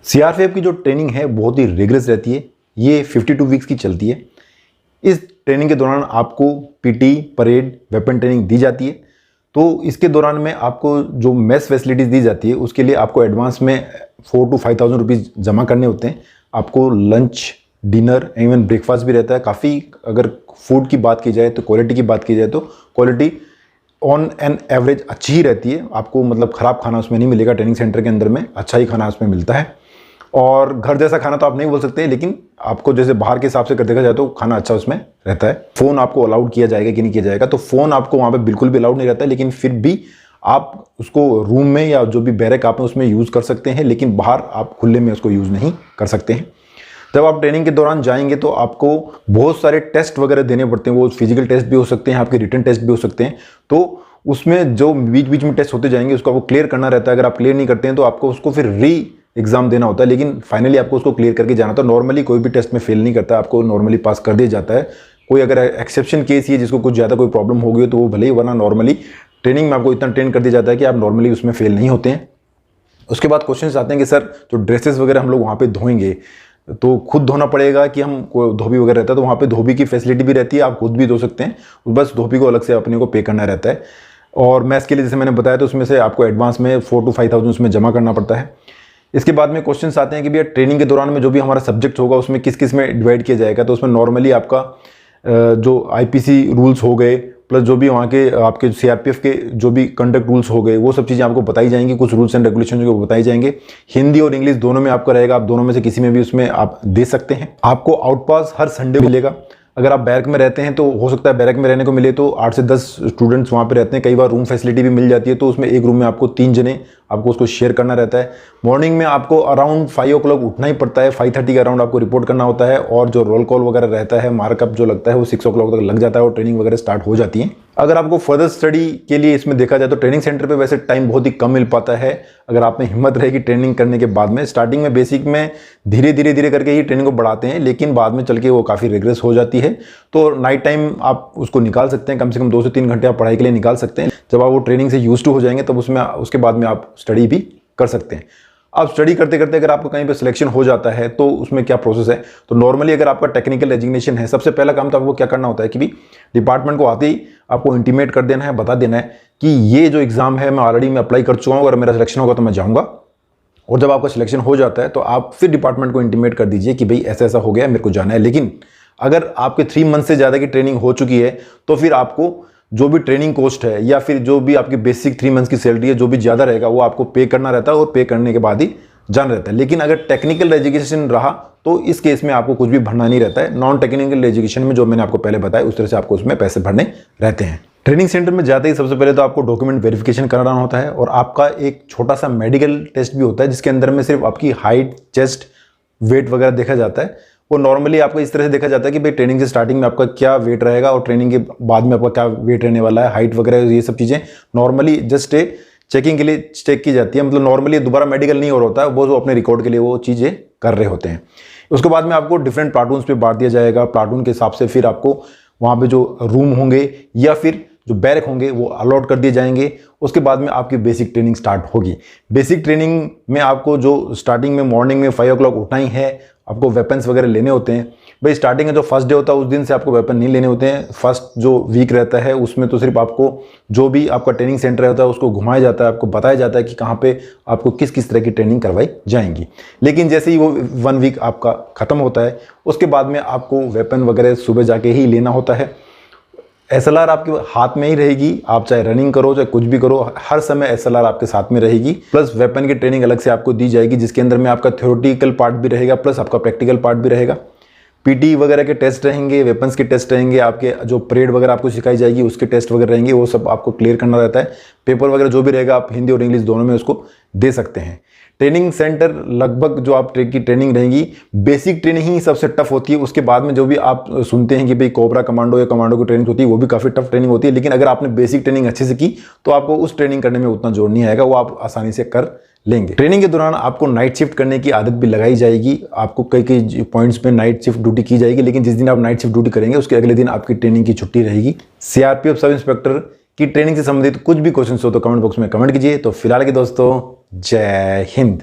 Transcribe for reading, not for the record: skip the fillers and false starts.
CRPF की जो training है बहुत ही रिगरस रहती है। ये 52 वीक्स की चलती है। इस ट्रेनिंग के दौरान आपको पीटी, परेड, वेपन ट्रेनिंग दी जाती है। तो इसके दौरान में आपको जो मेस फैसिलिटीज़ दी जाती है उसके लिए आपको एडवांस में 4,000 to 5,000 रुपीज़ जमा करने होते हैं। आपको लंच, डिनर, इवन ब्रेकफास्ट भी रहता है। काफ़ी अगर फूड की बात की जाए तो क्वालिटी की बात की जाए तो क्वालिटी ऑन एन एवरेज अच्छी ही रहती है। आपको मतलब ख़राब खाना उसमें नहीं मिलेगा। ट्रेनिंग सेंटर के अंदर में अच्छा ही खाना उसमें मिलता है। और घर जैसा खाना तो आप नहीं बोल सकते, लेकिन आपको जैसे बाहर के हिसाब से देखा जाए तो खाना अच्छा उसमें रहता है। फ़ोन आपको अलाउड किया जाएगा कि नहीं किया जाएगा, तो फ़ोन आपको वहाँ पे बिल्कुल भी अलाउड नहीं रहता है, लेकिन फिर भी आप उसको रूम में या जो भी बैरक आप उसमें यूज़ कर सकते हैं, लेकिन बाहर आप खुले में उसको यूज़ नहीं कर सकते हैं। जब आप ट्रेनिंग के दौरान जाएंगे तो आपको बहुत सारे टेस्ट वगैरह देने पड़ते हैं। वो फिजिकल टेस्ट भी हो सकते हैं, आपके रिटन टेस्ट भी हो सकते हैं। तो उसमें जो बीच बीच में टेस्ट होते जाएंगे उसको आपको क्लियर करना रहता है। अगर आप क्लियर नहीं करते हैं तो आपको उसको फिर एग्जाम देना होता है, लेकिन फाइनली आपको उसको क्लियर करके जाना। तो नॉर्मली कोई भी टेस्ट में फेल नहीं करता, आपको नॉर्मली पास कर दिया जाता है। कोई अगर एक्सेप्शन केस ही है जिसको कुछ ज़्यादा कोई प्रॉब्लम हो गई तो वो भले ही, वरना नॉर्मली ट्रेनिंग में आपको इतना ट्रेन कर दिया जाता है कि आप नॉर्मली उसमें फेल नहीं होते हैं। उसके बाद क्वेश्चन आते हैं कि सर जो ड्रेसेस वगैरह हम लोग वहाँ पे धोएंगे तो खुद धोना पड़ेगा कि हम धोबी वगैरह रहता है तो वहाँ पे धोबी की फैसिलिटी भी रहती है, आप खुद भी धो सकते हैं। बस धोबी को अलग से अपने को पे करना रहता है। और मैथ्स के लिए जैसे मैंने बताया तो उसमें से आपको एडवांस में 4,000 to 5,000 उसमें जमा करना पड़ता है। इसके बाद में क्वेश्चंस आते हैं कि भैया ट्रेनिंग के दौरान में जो भी हमारा सब्जेक्ट होगा उसमें किस किस में डिवाइड किया जाएगा। तो उसमें नॉर्मली आपका जो आईपीसी रूल्स हो गए, प्लस जो भी वहाँ के आपके सीआरपीएफ के जो भी कंडक्ट रूल्स हो गए, वो सब चीज़ें आपको बताई जाएंगी। कुछ रूल्स एंड रेगुलेशन जो बताई जाएंगे, हिंदी और इंग्लिश दोनों में आपका रहेगा। आप दोनों में से किसी में भी उसमें आप दे सकते हैं। आपको आउटपास हर संडे मिलेगा। अगर आप बैरक में रहते हैं तो हो सकता है बैरक में रहने को मिले तो 8 से 10 स्टूडेंट्स वहाँ पे रहते हैं। कई बार रूम फैसिलिटी भी मिल जाती है, तो उसमें एक रूम में आपको 3 जने आपको उसको शेयर करना रहता है। मॉर्निंग में आपको अराउंड 5 o'clock उठना ही पड़ता है। 5:30 के अराउंड आपको रिपोर्ट करना होता है। और जो रोल कॉल वगैरह रहता है, मार्कअप जो लगता है वो 6 o'clock तक लग जाता है और ट्रेनिंग वगैरह स्टार्ट हो जाती है। अगर आपको फर्दर स्टडी के लिए इसमें देखा जाए तो ट्रेनिंग सेंटर पे वैसे टाइम बहुत ही कम मिल पाता है। अगर आप में हिम्मत रहेगी ट्रेनिंग करने के बाद में, स्टार्टिंग में बेसिक में धीरे धीरे करके ही ट्रेनिंग को बढ़ाते हैं, लेकिन बाद में चल के वो काफ़ी रिग्रेस हो जाती है। तो नाइट टाइम आप उसको निकाल सकते हैं, कम से कम 2 से 3 घंटे आप पढ़ाई के लिए निकाल सकते हैं। जब आप वो ट्रेनिंग से यूज टू हो जाएंगे तब उसके बाद में आप स्टडी भी कर सकते हैं। अब स्टडी करते करते अगर आपको कहीं पे सिलेक्शन हो जाता है तो उसमें क्या प्रोसेस है। तो नॉर्मली अगर आपका टेक्निकल रेजिग्नेशन है, सबसे पहला काम तो आपको क्या करना होता है कि भी डिपार्टमेंट को आते ही आपको इंटीमेट कर देना है, बता देना है कि ये जो एग्जाम है मैं ऑलरेडी अप्लाई कर चुका हूँ, अगर मेरा सिलेक्शन होगा तो मैं जाऊँगा। और जब आपका सिलेक्शन हो जाता है तो आप फिर डिपार्टमेंट को इंटीमेट कर दीजिए कि भाई ऐसा ऐसा हो गया, मेरे को जाना है। लेकिन अगर आपके 3 मंथ से ज़्यादा की ट्रेनिंग हो चुकी है तो फिर आपको जो भी ट्रेनिंग कॉस्ट है या फिर जो भी आपकी बेसिक 3 मंथ्स की सैलरी है, जो भी ज़्यादा रहेगा वो आपको पे करना रहता है और पे करने के बाद ही जाना रहता है। लेकिन अगर टेक्निकल एजुकेशन रहा तो इस केस में आपको कुछ भी भरना नहीं रहता है। नॉन टेक्निकल एजुकेशन में जो मैंने आपको पहले बताया उस तरह से आपको उसमें पैसे भरने रहते हैं। ट्रेनिंग सेंटर में जाते ही सबसे पहले तो आपको डॉक्यूमेंट वेरिफिकेशन कराना होता है और आपका एक छोटा सा मेडिकल टेस्ट भी होता है जिसके अंदर में सिर्फ आपकी हाइट, चेस्ट, वेट वगैरह देखा जाता है। वो नॉर्मली आपको इस तरह से देखा जाता है कि भाई ट्रेनिंग से स्टार्टिंग में आपका क्या वेट रहेगा और ट्रेनिंग के बाद में आपका क्या वेट रहने वाला है, हाइट वगैरह, ये सब चीज़ें नॉर्मली जस्ट चेकिंग के लिए चेक की जाती है। मतलब नॉर्मली दोबारा मेडिकल नहीं हो रहा होता है, वो जो अपने रिकॉर्ड के लिए वो चीज़ें कर रहे होते हैं। उसके बाद में आपको डिफरेंट प्लाटून्स पे बांट दिया जाएगा। प्लाटून के हिसाब से फिर आपको वहाँ पे जो रूम होंगे या फिर जो बैरक होंगे वो अलॉट कर दिए जाएंगे। उसके बाद में आपकी बेसिक ट्रेनिंग स्टार्ट होगी। बेसिक ट्रेनिंग में आपको जो स्टार्टिंग में मॉर्निंग में 5 o'clock उठना ही है। आपको वेपन्स वगैरह लेने होते हैं। भाई स्टार्टिंग में जो फर्स्ट डे होता है उस दिन से आपको वेपन नहीं लेने होते हैं। फर्स्ट जो वीक रहता है उसमें तो सिर्फ आपको जो भी आपका ट्रेनिंग सेंटर होता है उसको घुमाया जाता है, आपको बताया जाता है कि कहाँ पे आपको किस किस तरह की ट्रेनिंग करवाई जाएंगी। लेकिन जैसे ही वो 1 वीक आपका ख़त्म होता है उसके बाद में आपको वेपन वगैरह सुबह जाके ही लेना होता है। SLR आपके हाथ में ही रहेगी, आप चाहे रनिंग करो चाहे कुछ भी करो, हर समय SLR आपके साथ में रहेगी। प्लस वेपन की ट्रेनिंग अलग से आपको दी जाएगी जिसके अंदर में आपका थ्योरेटिकल पार्ट भी रहेगा प्लस आपका प्रैक्टिकल पार्ट भी रहेगा। पीटी वगैरह के टेस्ट रहेंगे, वेपन्स के टेस्ट रहेंगे, आपके जो परेड वगैरह आपको सिखाई जाएगी उसके टेस्ट वगैरह रहेंगे, वो सब आपको क्लियर करना रहता है। पेपर वगैरह जो भी रहेगा आप हिंदी और इंग्लिश दोनों में उसको दे सकते हैं। ट्रेनिंग सेंटर लगभग जो आप की ट्रेनिंग रहेगी, बेसिक ट्रेनिंग ही सबसे टफ होती है। उसके बाद में जो भी आप सुनते हैं कि भाई कोबरा कमांडो या कमांडो की ट्रेनिंग होती है वो भी काफ़ी टफ ट्रेनिंग होती है। लेकिन अगर आपने बेसिक ट्रेनिंग अच्छे से की तो आपको उस ट्रेनिंग करने में उतना जोर नहीं आएगा, वो आप आसानी से कर लेंगे। ट्रेनिंग के दौरान आपको नाइट शिफ्ट करने की आदत भी लगाई जाएगी। आपको कई कई पॉइंट्स पे नाइट शिफ्ट ड्यूटी की जाएगी, लेकिन जिस दिन आप नाइट शिफ्ट ड्यूटी करेंगे उसके अगले दिन आपकी ट्रेनिंग की छुट्टी रहेगी। सीआरपीएफ सब इंस्पेक्टर की ट्रेनिंग से संबंधित कुछ भी क्वेश्चन हो तो कमेंट बॉक्स में कमेंट कीजिए। तो फिलहाल के दोस्तों, जय हिंद।